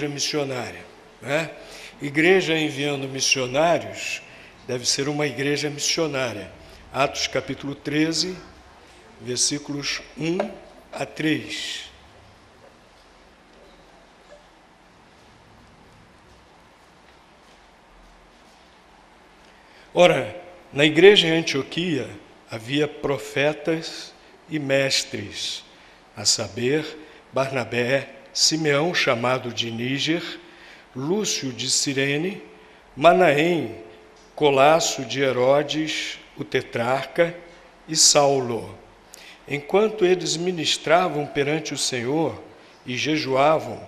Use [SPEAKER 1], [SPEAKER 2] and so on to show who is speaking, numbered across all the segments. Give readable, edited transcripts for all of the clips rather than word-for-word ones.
[SPEAKER 1] igreja missionária, né? Igreja enviando missionários deve ser uma igreja missionária. Atos capítulo 13, versículos 1 a 3. Ora, na igreja em Antioquia havia profetas e mestres, a saber, Barnabé, Simeão, chamado de Níger, Lúcio de Cirene, Manaém, Colasso de Herodes, o tetrarca, e Saulo. Enquanto eles ministravam perante o Senhor e jejuavam,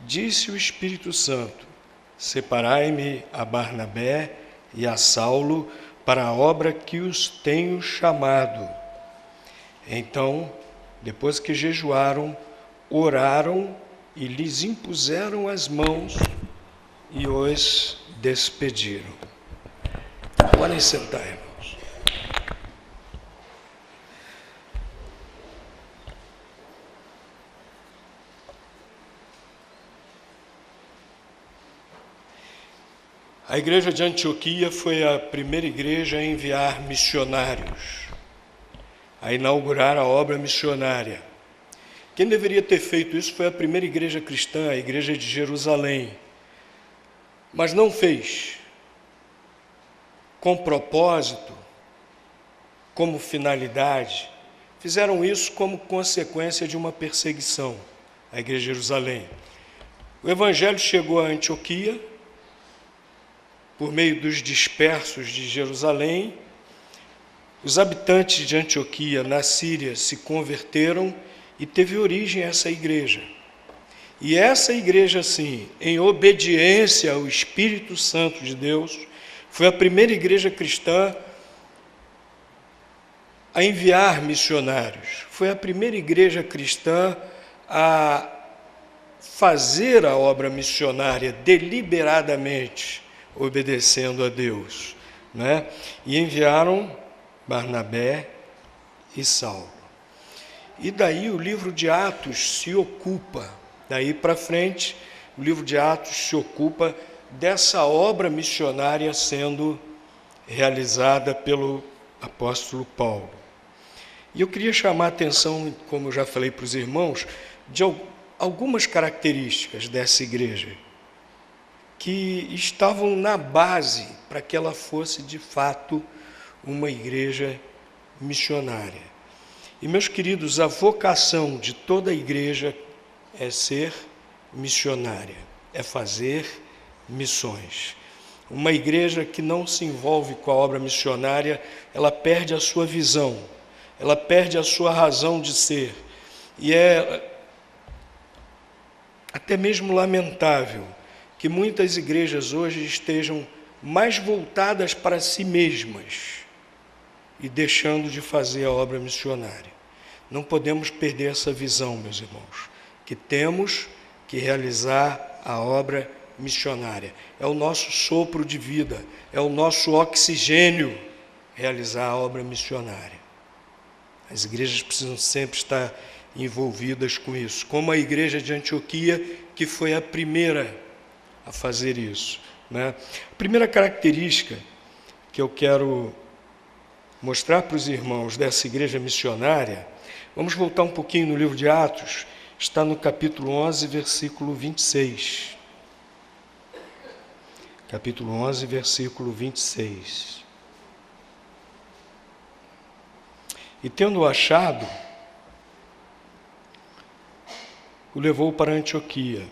[SPEAKER 1] disse o Espírito Santo: separai-me a Barnabé e a Saulo para a obra que os tenho chamado. Então, depois que jejuaram, oraram e lhes impuseram as mãos e os despediram. Podem sentar, irmãos. A igreja de Antioquia foi a primeira igreja a enviar missionários, a inaugurar a obra missionária. Quem deveria ter feito isso foi a primeira igreja cristã, a igreja de Jerusalém, mas não fez, com propósito, como finalidade. Fizeram isso como consequência de uma perseguição, a igreja de Jerusalém. O evangelho chegou a Antioquia por meio dos dispersos de Jerusalém. Os habitantes de Antioquia, na Síria, se converteram e teve origem essa igreja. E essa igreja, sim, em obediência ao Espírito Santo de Deus, foi a primeira igreja cristã a enviar missionários. Foi a primeira igreja cristã a fazer a obra missionária deliberadamente, obedecendo a Deus, né? E enviaram Barnabé e Saulo. E daí o livro de Atos se ocupa, daí para frente, o livro de Atos se ocupa dessa obra missionária sendo realizada pelo apóstolo Paulo. E eu queria chamar a atenção, como eu já falei para os irmãos, de algumas características dessa igreja que estavam na base para que ela fosse, de fato, uma igreja missionária. E, meus queridos, a vocação de toda a igreja é ser missionária, é fazer missões. Uma igreja que não se envolve com a obra missionária, ela perde a sua visão, ela perde a sua razão de ser. E é até mesmo lamentável que muitas igrejas hoje estejam mais voltadas para si mesmas e deixando de fazer a obra missionária. Não podemos perder essa visão, meus irmãos, que temos que realizar a obra missionária. É o nosso sopro de vida, é o nosso oxigênio realizar a obra missionária. As igrejas precisam sempre estar envolvidas com isso, como a igreja de Antioquia, que foi a primeira a fazer isso, né? A primeira característica que eu quero mostrar para os irmãos dessa igreja missionária, vamos voltar um pouquinho no livro de Atos, está no capítulo 11, versículo 26. Capítulo 11, versículo 26. E tendo-o achado, o levou para Antioquia,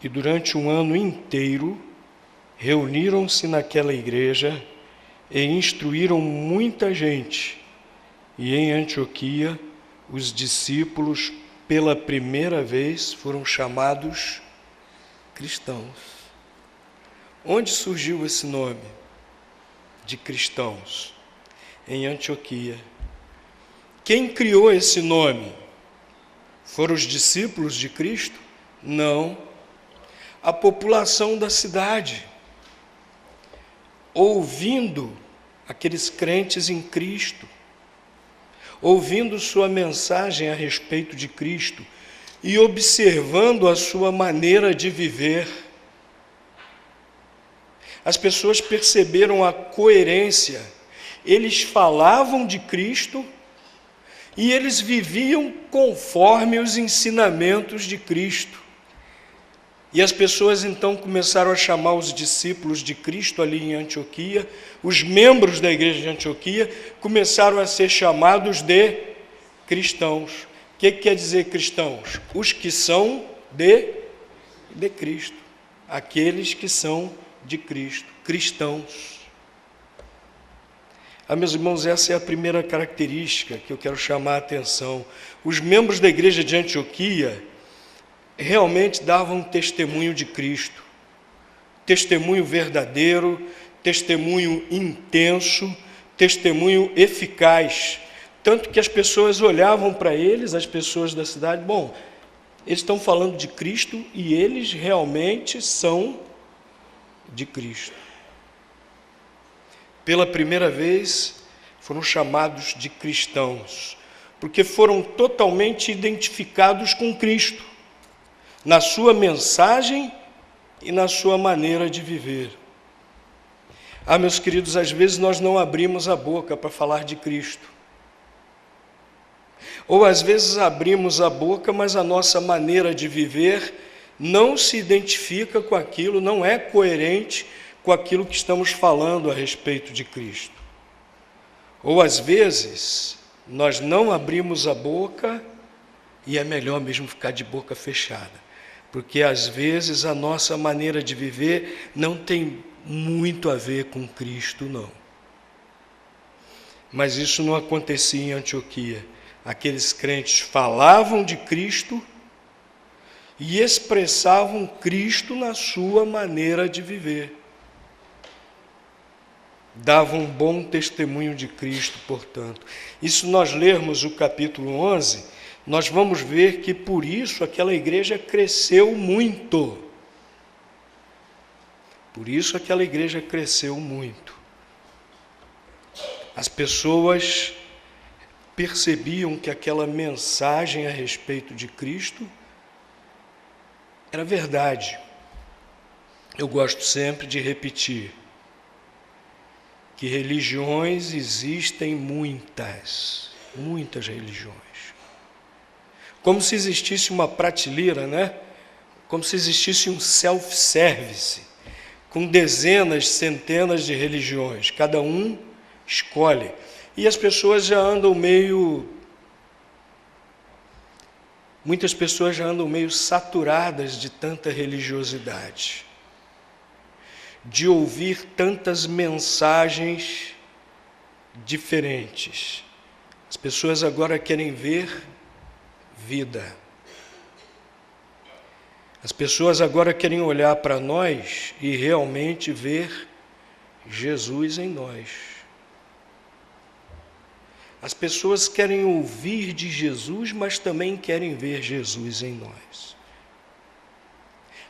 [SPEAKER 1] e durante um ano inteiro reuniram-se naquela igreja e instruíram muita gente. E em Antioquia, os discípulos, pela primeira vez, foram chamados cristãos. Onde surgiu esse nome de cristãos? Em Antioquia. Quem criou esse nome? Foram os discípulos de Cristo? Não. A população da cidade, ouvindo aqueles crentes em Cristo, ouvindo sua mensagem a respeito de Cristo, e observando a sua maneira de viver. As pessoas perceberam a coerência. Eles falavam de Cristo e eles viviam conforme os ensinamentos de Cristo. E as pessoas então começaram a chamar os discípulos de Cristo ali em Antioquia, os membros da igreja de Antioquia começaram a ser chamados de cristãos. O que quer dizer cristãos? Os que são de Cristo, aqueles que são de Cristo, cristãos. Meus irmãos, essa é a primeira característica que eu quero chamar a atenção. Os membros da igreja de Antioquia realmente davam testemunho de Cristo, testemunho verdadeiro, testemunho intenso, testemunho eficaz, tanto que as pessoas olhavam para eles, as pessoas da cidade, bom, eles estão falando de Cristo e eles realmente são de Cristo. Pela primeira vez foram chamados de cristãos, porque foram totalmente identificados com Cristo, na sua mensagem e na sua maneira de viver. Meus queridos, às vezes nós não abrimos a boca para falar de Cristo. Ou às vezes abrimos a boca, mas a nossa maneira de viver não se identifica com aquilo, não é coerente com aquilo que estamos falando a respeito de Cristo. Ou às vezes nós não abrimos a boca e é melhor mesmo ficar de boca fechada. Porque às vezes a nossa maneira de viver não tem muito a ver com Cristo, não. Mas isso não acontecia em Antioquia. Aqueles crentes falavam de Cristo e expressavam Cristo na sua maneira de viver. Davam bom testemunho de Cristo, portanto. E se nós lermos o capítulo 11, nós vamos ver que por isso aquela igreja cresceu muito. Por isso aquela igreja cresceu muito. As pessoas percebiam que aquela mensagem a respeito de Cristo era verdade. Eu gosto sempre de repetir que religiões existem muitas religiões. Como se existisse uma prateleira, né? Como se existisse um self-service, com dezenas, centenas de religiões. Cada um escolhe. E as pessoas já andam muitas pessoas já andam meio saturadas de tanta religiosidade, de ouvir tantas mensagens diferentes. As pessoas agora querem ver vida. As pessoas agora querem olhar para nós e realmente ver Jesus em nós. As pessoas querem ouvir de Jesus, mas também querem ver Jesus em nós.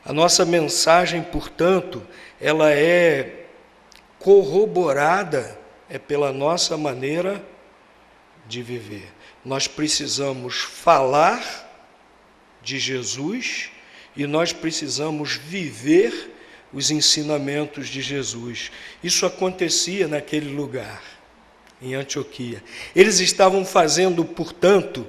[SPEAKER 1] A nossa mensagem, portanto, ela é corroborada pela nossa maneira de viver. Nós precisamos falar de Jesus e nós precisamos viver os ensinamentos de Jesus. Isso acontecia naquele lugar, em Antioquia. Eles estavam fazendo, portanto,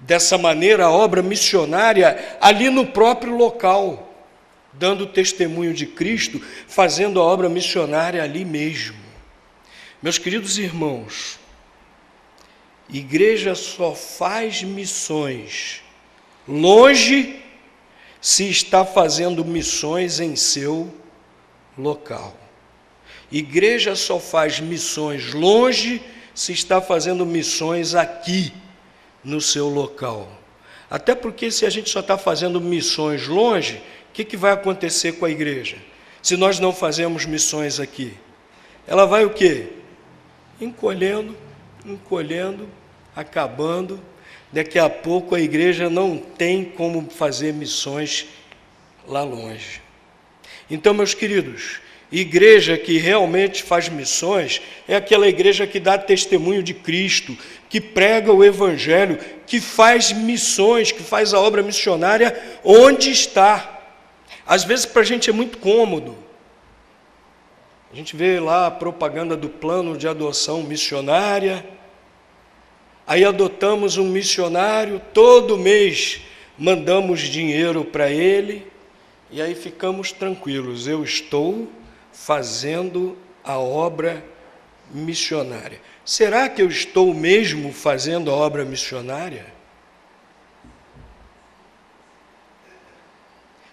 [SPEAKER 1] dessa maneira a obra missionária ali no próprio local, dando testemunho de Cristo, fazendo a obra missionária ali mesmo. Meus queridos irmãos, igreja só faz missões longe se está fazendo missões em seu local. Igreja só faz missões longe se está fazendo missões aqui no seu local. Até porque se a gente só está fazendo missões longe, o que vai acontecer com a igreja? Se nós não fazemos missões aqui, ela vai o quê? Encolhendo, acabando. Daqui a pouco a igreja não tem como fazer missões lá longe. Então, meus queridos, Igreja que realmente faz missões é aquela igreja que dá testemunho de Cristo, que prega o Evangelho, que faz missões, que faz a obra missionária onde está. Às vezes para a gente é muito cômodo. A gente vê lá a propaganda do plano de adoção missionária, aí adotamos um missionário, todo mês mandamos dinheiro para ele, e aí ficamos tranquilos, eu estou fazendo a obra missionária. Será que eu estou mesmo fazendo a obra missionária?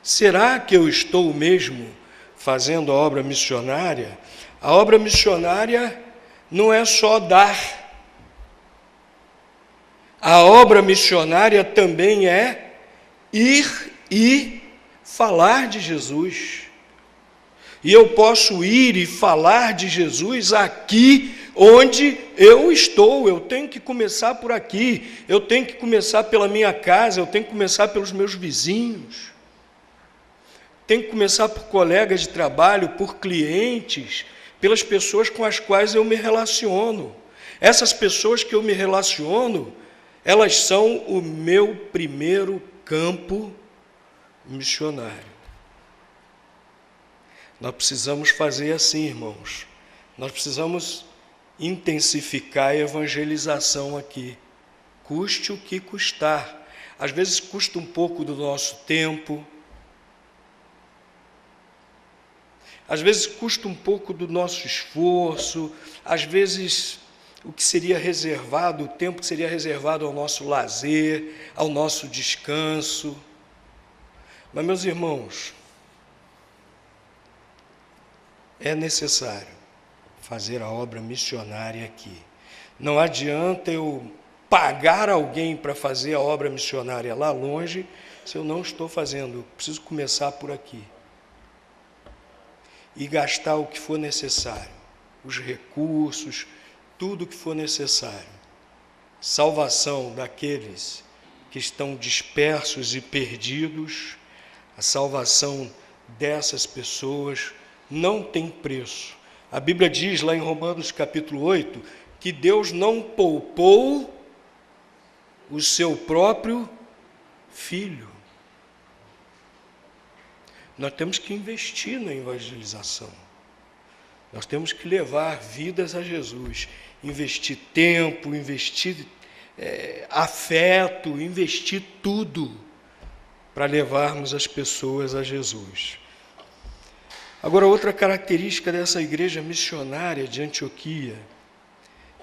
[SPEAKER 1] Será que eu estou mesmo fazendo a obra missionária? A obra missionária não é só dar. A obra missionária também é ir e falar de Jesus. E eu posso ir e falar de Jesus aqui onde eu estou. Eu tenho que começar por aqui, eu tenho que começar pela minha casa, eu tenho que começar pelos meus vizinhos, tenho que começar por colegas de trabalho, por clientes, pelas pessoas com as quais eu me relaciono. Essas pessoas que eu me relaciono, elas são o meu primeiro campo missionário. Nós precisamos fazer assim, irmãos. Nós precisamos intensificar a evangelização aqui. Custe o que custar. Às vezes custa um pouco do nosso tempo. Às vezes custa um pouco do nosso esforço. Às vezes o que seria reservado, o tempo que seria reservado ao nosso lazer, ao nosso descanso. Mas, meus irmãos, é necessário fazer a obra missionária aqui. Não adianta eu pagar alguém para fazer a obra missionária lá longe, se eu não estou fazendo. Eu preciso começar por aqui. E gastar o que for necessário, os recursos, tudo o que for necessário. Salvação daqueles que estão dispersos e perdidos, a salvação dessas pessoas não tem preço. A Bíblia diz lá em Romanos capítulo 8, que Deus não poupou o seu próprio Filho. Nós temos que investir na evangelização. Nós temos que levar vidas a Jesus, investir tempo, investir afeto, investir tudo para levarmos as pessoas a Jesus. Agora, outra característica dessa igreja missionária de Antioquia,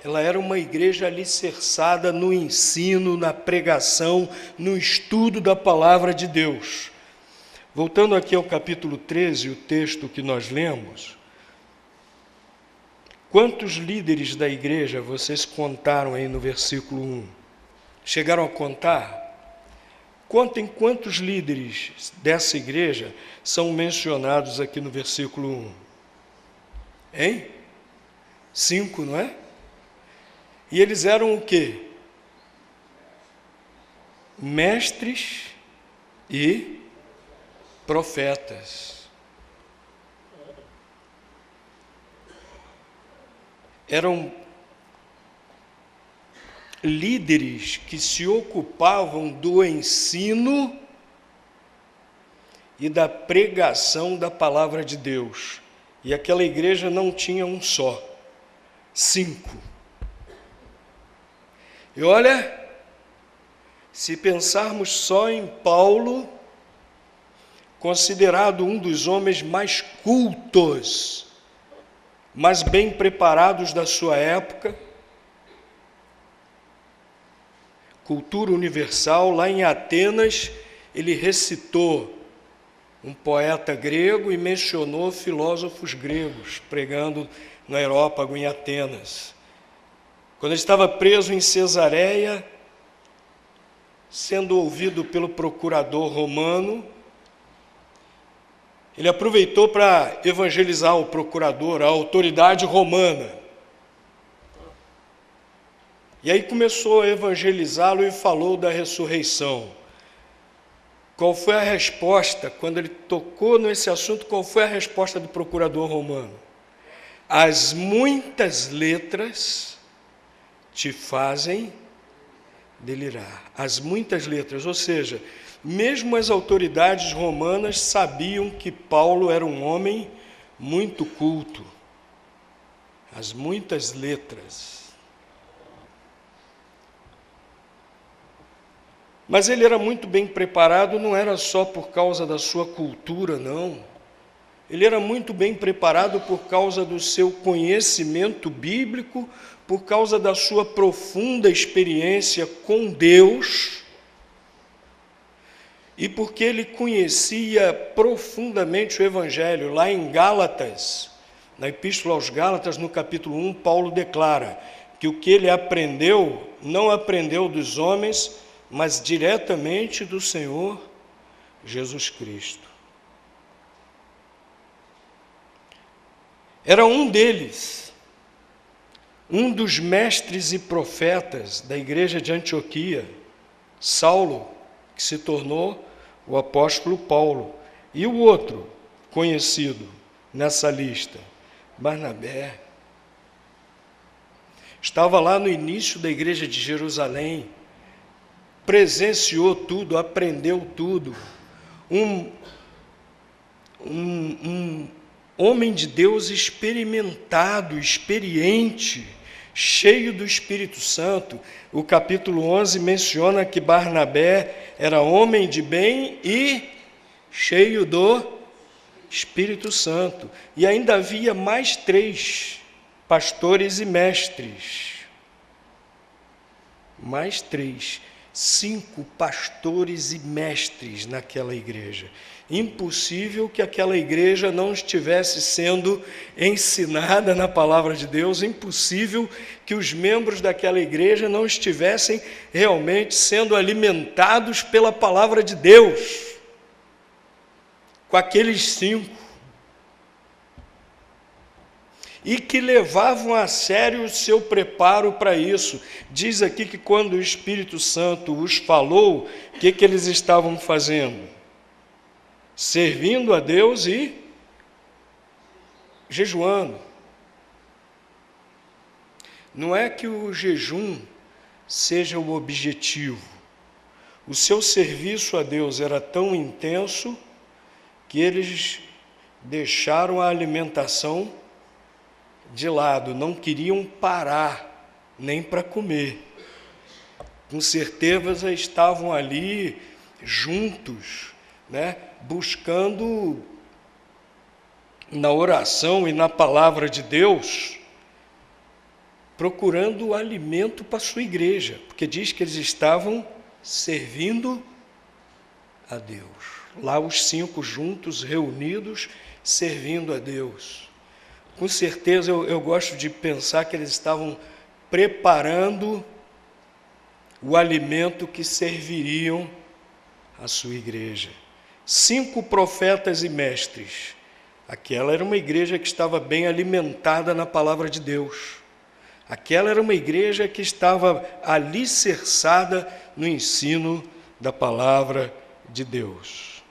[SPEAKER 1] ela era uma igreja alicerçada no ensino, na pregação, no estudo da palavra de Deus. Voltando aqui ao capítulo 13, o texto que nós lemos, quantos líderes da igreja vocês contaram aí no versículo 1? Chegaram a contar? Contem quantos líderes dessa igreja são mencionados aqui no versículo 1. Hein? 5, não é? E eles eram o quê? Mestres e profetas. Eram líderes que se ocupavam do ensino e da pregação da palavra de Deus. E aquela igreja não tinha um só, 5. E olha, se pensarmos só em Paulo, considerado um dos homens mais cultos, mais bem preparados da sua época, cultura universal, lá em Atenas, ele recitou um poeta grego e mencionou filósofos gregos, pregando no Areópago, em Atenas. Quando ele estava preso em Cesareia, sendo ouvido pelo procurador romano, ele aproveitou para evangelizar o procurador, a autoridade romana. E aí começou a evangelizá-lo e falou da ressurreição. Qual foi a resposta? Quando ele tocou nesse assunto, qual foi a resposta do procurador romano? As muitas letras te fazem delirar. As muitas letras, ou seja, mesmo as autoridades romanas sabiam que Paulo era um homem muito culto. As muitas letras. Mas ele era muito bem preparado, não era só por causa da sua cultura, não. Ele era muito bem preparado por causa do seu conhecimento bíblico, por causa da sua profunda experiência com Deus, e porque ele conhecia profundamente o Evangelho. Lá em Gálatas, na Epístola aos Gálatas, no capítulo 1, Paulo declara que o que ele aprendeu, não aprendeu dos homens, mas diretamente do Senhor Jesus Cristo. Era um deles, um dos mestres e profetas da igreja de Antioquia, Saulo, que se tornou o apóstolo Paulo. E o outro conhecido nessa lista, Barnabé. Estava lá no início da igreja de Jerusalém, presenciou tudo, aprendeu tudo. Um homem de Deus experimentado, experiente, cheio do Espírito Santo. O capítulo 11 menciona que Barnabé era homem de bem e cheio do Espírito Santo. E ainda havia mais 3 pastores e mestres. Mais 3. 5 pastores e mestres naquela igreja. Impossível que aquela igreja não estivesse sendo ensinada na palavra de Deus, impossível que os membros daquela igreja não estivessem realmente sendo alimentados pela palavra de Deus, com aqueles 5. E que levavam a sério o seu preparo para isso. Diz aqui que quando o Espírito Santo os falou, o que eles estavam fazendo? Servindo a Deus e jejuando. Não é que o jejum seja o objetivo. O seu serviço a Deus era tão intenso que eles deixaram a alimentação de lado, não queriam parar nem para comer. Com certeza estavam ali juntos, buscando na oração e na palavra de Deus, procurando o alimento para a sua igreja, porque diz que eles estavam servindo a Deus. Lá os 5 juntos, reunidos, servindo a Deus. Com certeza eu gosto de pensar que eles estavam preparando o alimento que serviriam à sua igreja. 5 profetas e mestres. Aquela era uma igreja que estava bem alimentada na palavra de Deus. Aquela era uma igreja que estava alicerçada no ensino da palavra de Deus.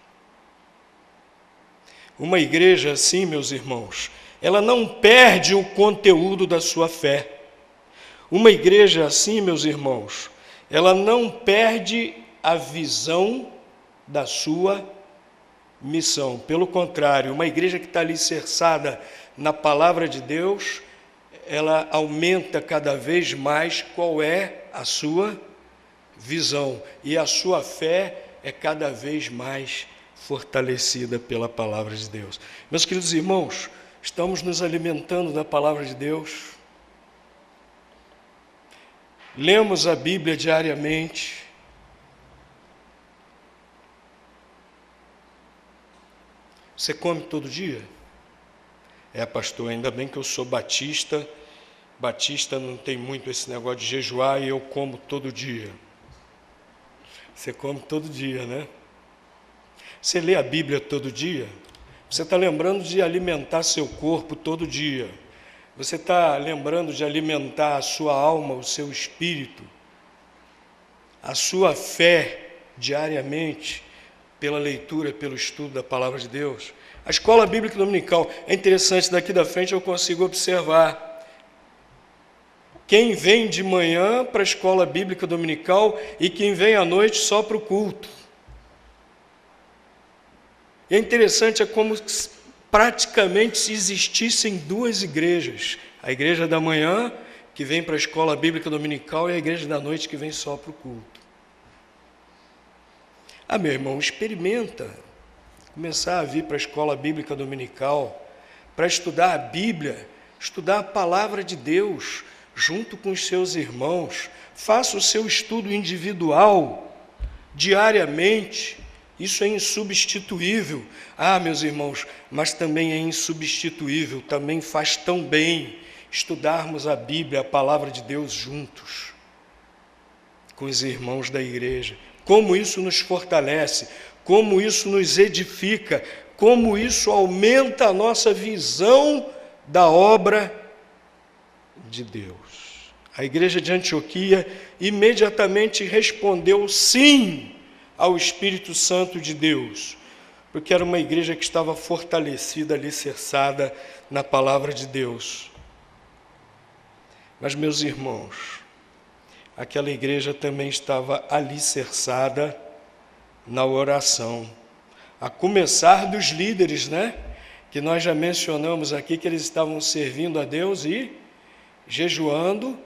[SPEAKER 1] Uma igreja assim, meus irmãos, ela não perde o conteúdo da sua fé. Uma igreja assim, meus irmãos, ela não perde a visão da sua missão. Pelo contrário, uma igreja que está alicerçada na palavra de Deus, ela aumenta cada vez mais qual é a sua visão. E a sua fé é cada vez mais fortalecida pela palavra de Deus. Meus queridos irmãos, estamos nos alimentando da palavra de Deus. Lemos a Bíblia diariamente. Você come todo dia? Pastor, ainda bem que eu sou batista. Batista não tem muito esse negócio de jejuar e eu como todo dia. Você come todo dia, né? Você lê a Bíblia todo dia? Você está lembrando de alimentar seu corpo todo dia. Você está lembrando de alimentar a sua alma, o seu espírito, a sua fé diariamente. pela leitura, pelo estudo da palavra de Deus. A escola bíblica dominical, é interessante, daqui da frente eu consigo observar. Quem vem de manhã para a escola bíblica dominical e quem vem à noite só para o culto. E é interessante, é como se praticamente se existissem duas igrejas. A igreja da manhã, que vem para a escola bíblica dominical, e a igreja da noite, que vem só para o culto. Ah, meu irmão, experimenta começar a vir para a escola bíblica dominical, para estudar a Bíblia, estudar a palavra de Deus, junto com os seus irmãos. Faça o seu estudo individual, diariamente. Isso é insubstituível. Ah, meus irmãos, mas também é insubstituível, também faz tão bem estudarmos a Bíblia, a palavra de Deus juntos, com os irmãos da igreja. Como isso nos fortalece, como isso nos edifica, como isso aumenta a nossa visão da obra de Deus. A igreja de Antioquia imediatamente respondeu sim ao Espírito Santo de Deus, porque era uma igreja que estava fortalecida, alicerçada na palavra de Deus. Mas, meus irmãos, aquela igreja também estava alicerçada na oração, a começar dos líderes, que nós já mencionamos aqui, que eles estavam servindo a Deus e jejuando.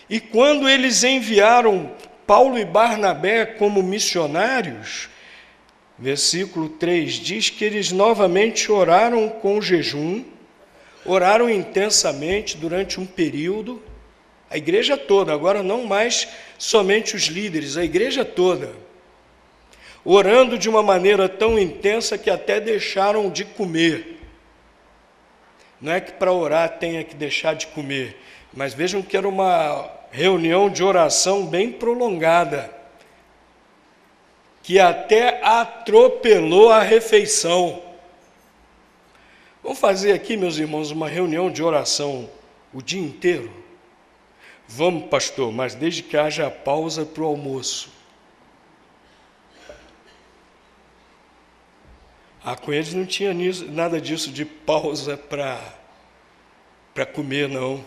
[SPEAKER 1] E quando eles enviaram Paulo e Barnabé como missionários, versículo 3 diz que eles novamente oraram com jejum, oraram intensamente durante um período, a igreja toda, agora não mais somente os líderes, a igreja toda, orando de uma maneira tão intensa que até deixaram de comer. Não é que para orar tenha que deixar de comer, mas vejam que era uma reunião de oração bem prolongada, que até atropelou a refeição. Vamos fazer aqui, meus irmãos, uma reunião de oração o dia inteiro? Vamos, pastor, mas desde que haja pausa para o almoço. Com eles não tinha nada disso de pausa para comer, não.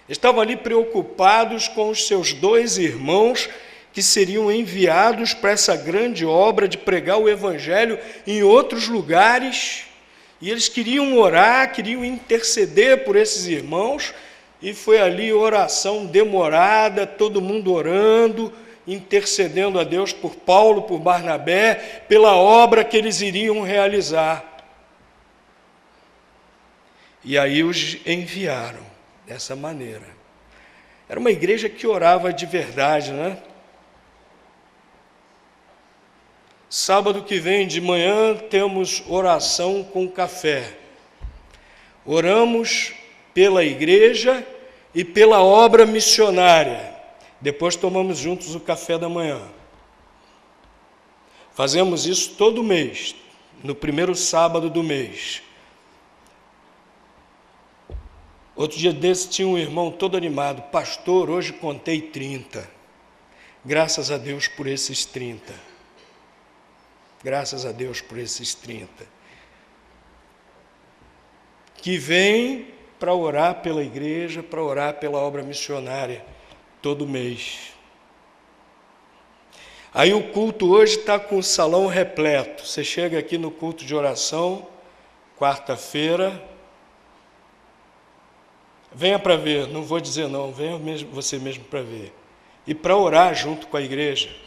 [SPEAKER 1] Estavam ali preocupados com os seus 2 irmãos que seriam enviados para essa grande obra de pregar o Evangelho em outros lugares, e eles queriam orar, queriam interceder por esses irmãos, e foi ali oração demorada, todo mundo orando, intercedendo a Deus por Paulo, por Barnabé, pela obra que eles iriam realizar. E aí os enviaram dessa maneira. Era uma igreja que orava de verdade, Sábado que vem de manhã temos oração com café. Oramos pela igreja e pela obra missionária. Depois tomamos juntos o café da manhã. Fazemos isso todo mês, no primeiro sábado do mês. Outro dia desse tinha um irmão todo animado. Pastor, hoje contei 30. Graças a Deus por esses 30. Graças a Deus por esses 30. Que vem para orar pela igreja, para orar pela obra missionária, todo mês. Aí o culto hoje está com o salão repleto. Você chega aqui no culto de oração, quarta-feira, venha para ver, não vou dizer não, venha mesmo, você mesmo para ver. E para orar junto com a igreja.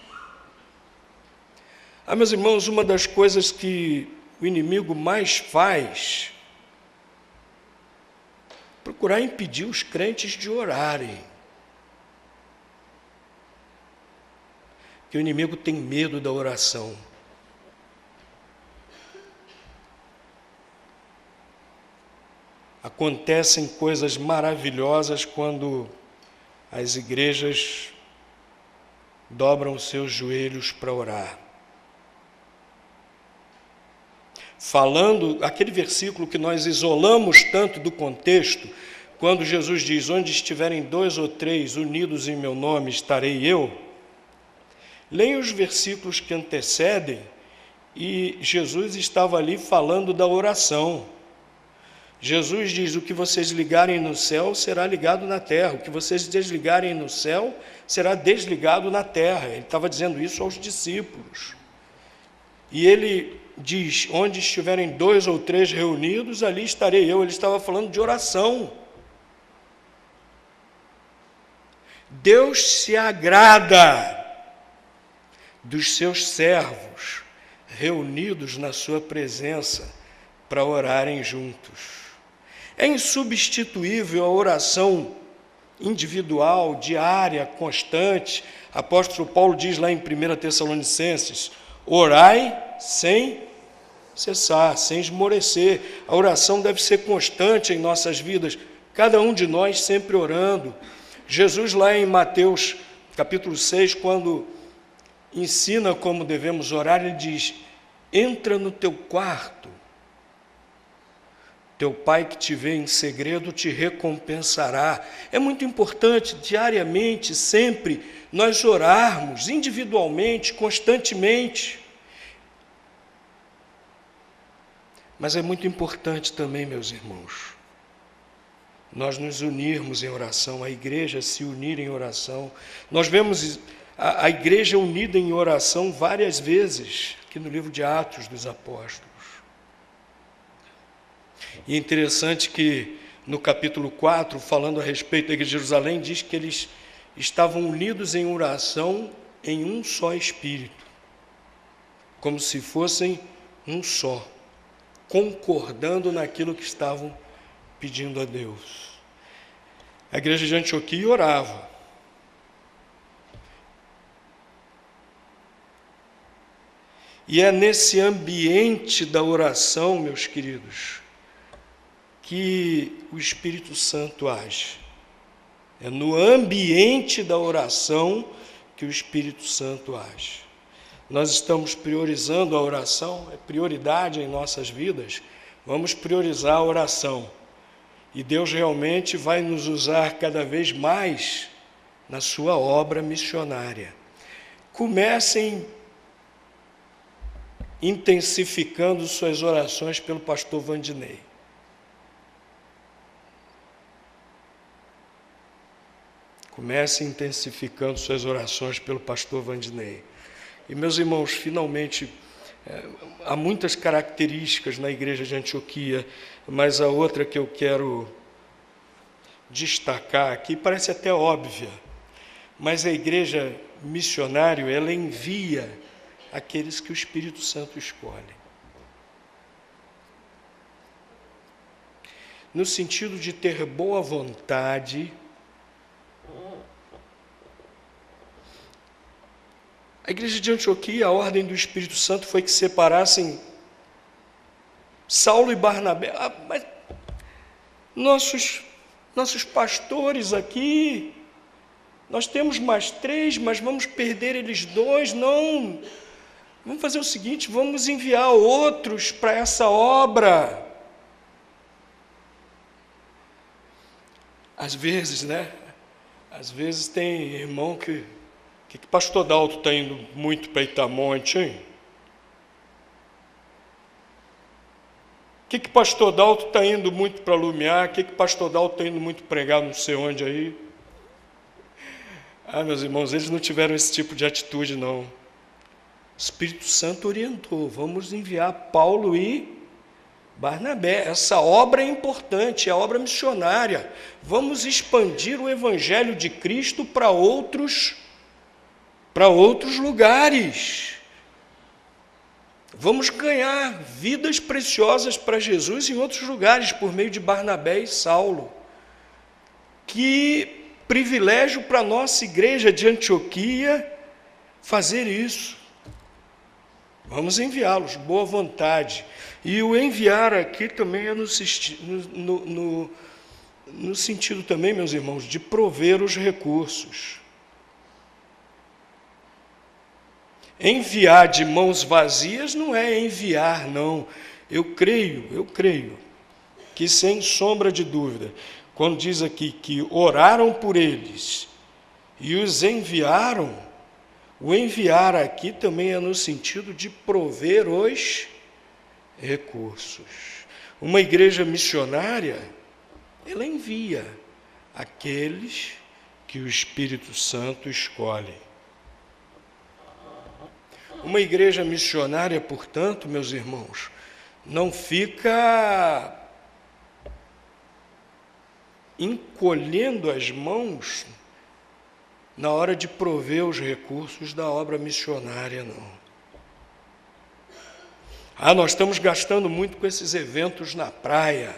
[SPEAKER 1] Meus irmãos, uma das coisas que o inimigo mais faz é procurar impedir os crentes de orarem. Que o inimigo tem medo da oração. Acontecem coisas maravilhosas quando as igrejas dobram os seus joelhos para orar. Falando, aquele versículo que nós isolamos tanto do contexto, quando Jesus diz, onde estiverem 2 ou 3 unidos em meu nome, estarei eu. Leia os versículos que antecedem, e Jesus estava ali falando da oração. Jesus diz: o que vocês ligarem no céu será ligado na terra, o que vocês desligarem no céu será desligado na terra. Ele estava dizendo isso aos discípulos. E ele diz: onde estiverem 2 ou 3 reunidos, ali estarei eu. Ele estava falando de oração. Deus se agrada dos seus servos reunidos na sua presença para orarem juntos. É insubstituível a oração individual, diária, constante. Apóstolo Paulo diz lá em 1 Tessalonicenses: orai sem cessar, sem esmorecer. A oração deve ser constante em nossas vidas, cada um de nós sempre orando. Jesus lá em Mateus capítulo 6, quando ensina como devemos orar, ele diz: entra no teu quarto, teu pai que te vê em segredo te recompensará. É muito importante, diariamente, sempre, nós orarmos, individualmente, constantemente. Mas é muito importante também, meus irmãos, nós nos unirmos em oração, a igreja se unir em oração. Nós vemos a igreja unida em oração várias vezes, aqui no livro de Atos dos Apóstolos. E é interessante que no capítulo 4, falando a respeito da igreja de Jerusalém, diz que eles estavam unidos em oração em um só espírito, como se fossem um só, concordando naquilo que estavam pedindo a Deus. A igreja de Antioquia orava. E é nesse ambiente da oração, meus queridos, que o Espírito Santo age. É no ambiente da oração que o Espírito Santo age. Nós estamos priorizando a oração, é prioridade em nossas vidas. Vamos priorizar a oração. E Deus realmente vai nos usar cada vez mais na sua obra missionária. Comecem intensificando suas orações pelo pastor Vandinei. Comece intensificando suas orações pelo pastor Vandinei. E, meus irmãos, finalmente, há muitas características na igreja de Antioquia, mas a outra que eu quero destacar aqui, parece até óbvia, mas a igreja missionária, ela envia aqueles que o Espírito Santo escolhe. No sentido de ter boa vontade, a igreja de Antioquia, a ordem do Espírito Santo foi que separassem Saulo e Barnabé. Mas nossos pastores aqui, nós temos mais 3, mas vamos perder eles 2, não. Vamos fazer o seguinte, vamos enviar outros para essa obra. Às vezes, né? Às vezes tem irmão que pastor Dalto está indo muito para Itamonte, hein? Que pastor Dalto está indo muito para Lumiar? Que pastor Dalto está indo muito pregar não sei onde aí? Ah, meus irmãos, eles não tiveram esse tipo de atitude, não. O Espírito Santo orientou, vamos enviar Paulo e Barnabé. Essa obra é importante, é a obra missionária. Vamos expandir o Evangelho de Cristo para outros lugares. Vamos ganhar vidas preciosas para Jesus em outros lugares, por meio de Barnabé e Saulo. Que privilégio para a nossa igreja de Antioquia fazer isso. Vamos enviá-los, boa vontade. E o enviar aqui também é no sentido também, meus irmãos, de prover os recursos. Enviar de mãos vazias não é enviar, não. Eu creio que, sem sombra de dúvida, quando diz aqui que oraram por eles e os enviaram, O enviar aqui também é no sentido de prover os recursos. Uma igreja missionária, ela envia aqueles que o Espírito Santo escolhe. Uma igreja missionária, portanto, meus irmãos, não fica encolhendo as mãos na hora de prover os recursos da obra missionária, não. Nós estamos gastando muito com esses eventos na praia.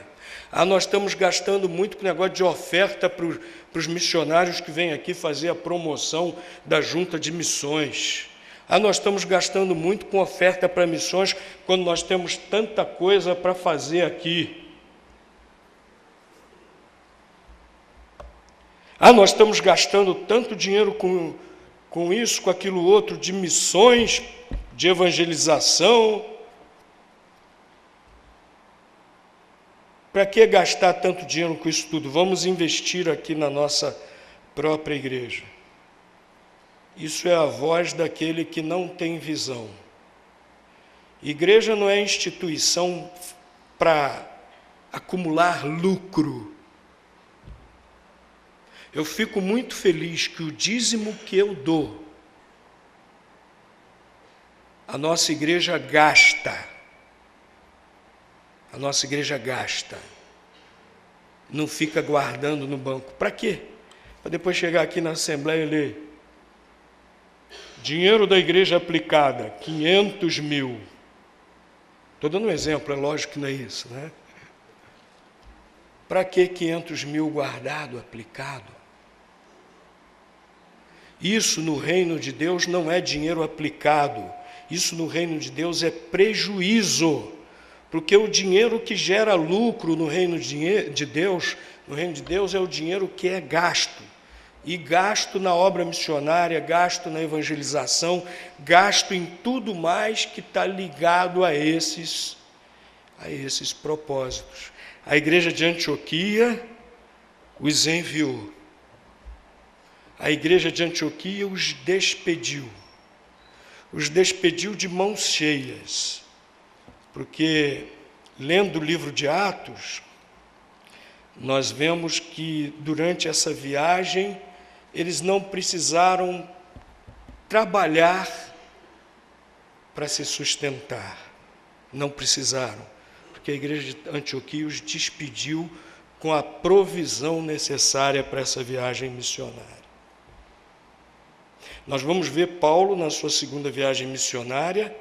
[SPEAKER 1] Nós estamos gastando muito com o negócio de oferta para os missionários que vêm aqui fazer a promoção da junta de missões. Nós estamos gastando muito com oferta para missões quando nós temos tanta coisa para fazer aqui. Nós estamos gastando tanto dinheiro com isso, com aquilo outro, de missões, de evangelização. Para que gastar tanto dinheiro com isso tudo? Vamos investir aqui na nossa própria igreja. Isso é a voz daquele que não tem visão. Igreja não é instituição para acumular lucro. Eu fico muito feliz que o dízimo que eu dou, a nossa igreja gasta. A nossa igreja gasta. Não fica guardando no banco. Para quê? Para depois chegar aqui na Assembleia e ler. Dinheiro da igreja aplicada, 500 mil. Estou dando um exemplo, é lógico que não é isso, né? Para que 500 mil guardado, aplicado? Isso no reino de Deus não é dinheiro aplicado. Isso no reino de Deus é prejuízo. Porque o dinheiro que gera lucro no reino de Deus, é o dinheiro que é gasto. E gasto na obra missionária, gasto na evangelização, gasto em tudo mais que está ligado a esses propósitos. A igreja de Antioquia os enviou. A igreja de Antioquia os despediu. Os despediu de mãos cheias. Porque, lendo o livro de Atos, nós vemos que durante essa viagem eles não precisaram trabalhar para se sustentar. Não precisaram, porque a igreja de Antioquia os despediu com a provisão necessária para essa viagem missionária. Nós vamos ver Paulo na sua segunda viagem missionária.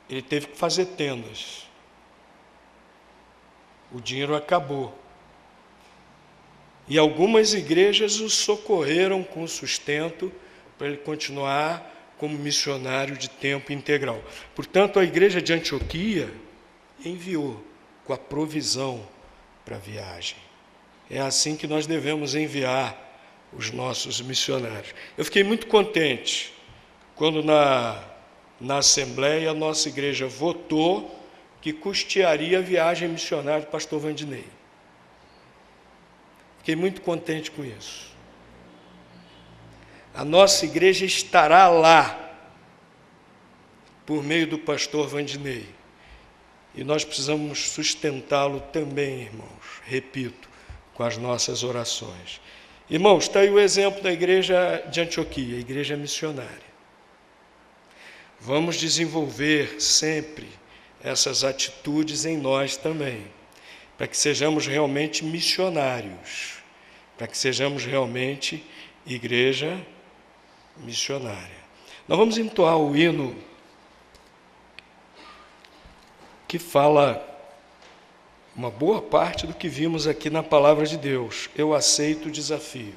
[SPEAKER 1] Ele teve que fazer tendas. O dinheiro acabou. E algumas igrejas o socorreram com sustento para ele continuar como missionário de tempo integral. Portanto, a igreja de Antioquia enviou com a provisão para a viagem. É assim que nós devemos enviar os nossos missionários. Eu fiquei muito contente quando na Assembleia a nossa igreja votou que custearia a viagem missionária do pastor Vandinei. Fiquei muito contente com isso. A nossa igreja estará lá por meio do pastor Vandinei. E nós precisamos sustentá-lo também, irmãos, repito, com as nossas orações. Irmãos, está aí o exemplo da igreja de Antioquia, a igreja missionária. Vamos desenvolver sempre essas atitudes em nós também, para que sejamos realmente missionários, para que sejamos realmente igreja missionária. Nós vamos entoar o hino que fala uma boa parte do que vimos aqui na palavra de Deus. Eu aceito o desafio.